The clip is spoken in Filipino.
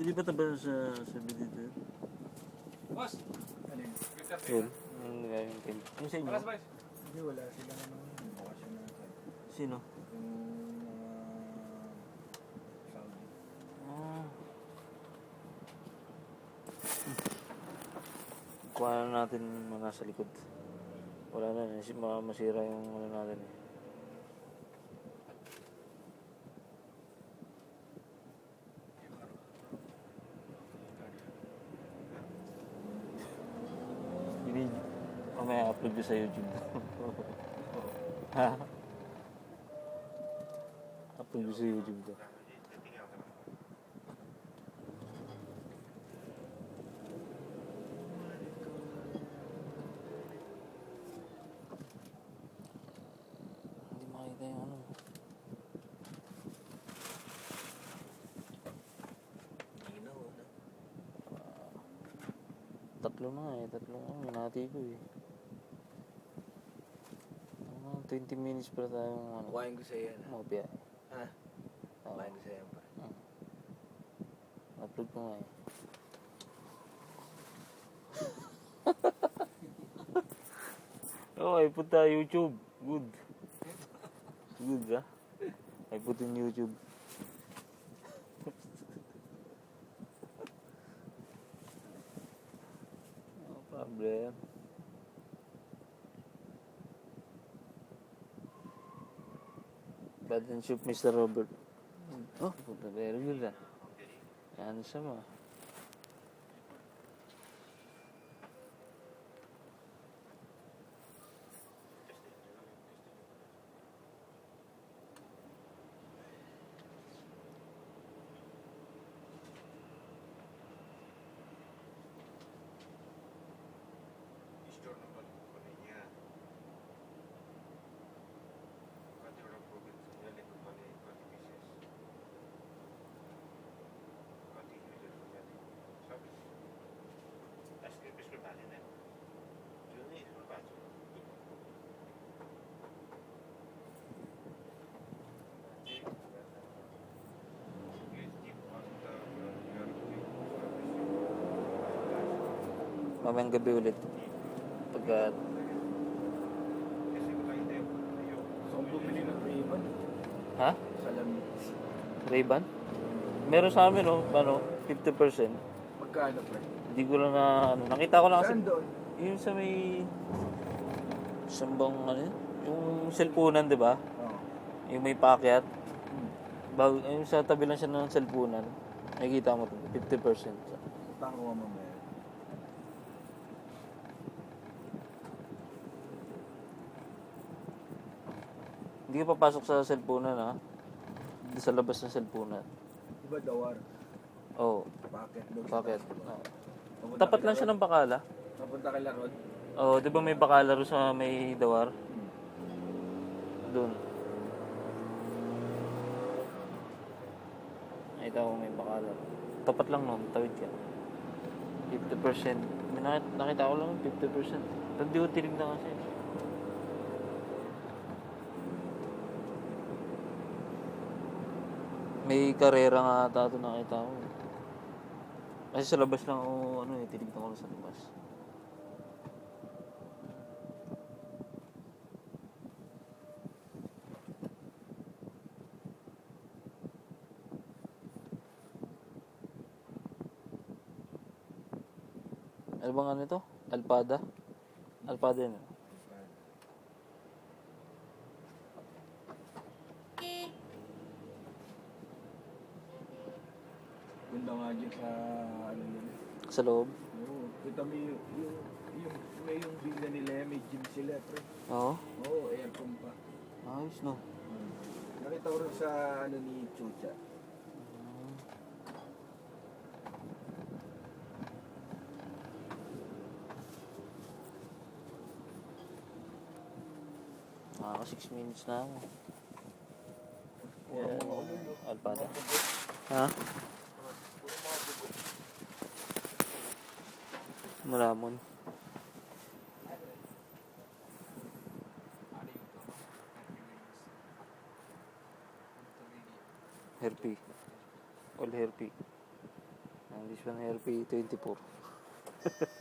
Dilipat na ba sa dito? Boss! Ano yun? Yun. Yung team. Yung sa inyo? Palas ba? Hindi, wala sila naman. Bakasyon na natin. Sino? Yung Saudi. Ah. Kuha na natin mga nasa likod. Wala na, masira yung ano natin eh. Hindi, may upload ko sa YouTube. Ha? Upload ko sa YouTube ko. Hindi makita yung ano. Tatlo na eh. Tatlo na. Minati ko eh. 20 minutes para tayong ano. Kuhain ko sa'yo yan. Mopia. Ha? Oo. Kuhain ko sa'yo yan pa. Upload ko nga eh. Oh, I put YouTube. Good. Good, ha? I put in YouTube. No problem. Bad and shoot, Mr. Robert. Oh, very good, ah. Yan siya mo. Store naman po niya. Pati orang province niya, likod pa ni pati pieces. Pati user niya. Sabi. Tapos bali na. Yun eh, baso. Mamayang gabi ulit. Pagka... Kasi wala hindi. So, kung bumili ng Ray-Ban, Ha? salamin. Ray-Ban? Meron sa amin, oh, ano, 50%. Magkano pa? Hindi ko lang na, ano, nakita ko lang kasi, Saan doon? yung sa may, sambang, ano yun? Yung cellphone, di ba? Oo. Yung may paakyat. Yung sa tabi lang siya ng cellphone, nakikita mo to, 50%. Tango mo mamaya. Hindi ka papasok sa cellphone, ha? Sa labas ng cellphone. Diba dawar? Oo, Packet doon. paakyat. Papunta Tapat kay lang siya Larod. ng bakala. Papunta kay Larod. Oo, di ba may bakala ro sa may dawar? Doon. Nakita ko may bakala. Tapat lang nun, tawid ka. 50%. May nakita ko lang 50%. Pero di ko tinignan kasi. May karera nga ata ito nakita ko. Kasi sa labas lang ako, ano eh, tinignan ko lang sa labas. Ano bang ano ito? Alpada? Alpada yun. Ganda nga dyan sa ano yun. Sa loob? Oo. Kita mo may yung villa nila yan, may gym sila, pre. Oo. Oo, aircon pa. Ayos no. Nakita ko rin sa ano ni Chucha. Nakaka 6 minutes na ako. Yeah. Alpada. Ha? Malamon. Herpy. All herpy. This one LP24.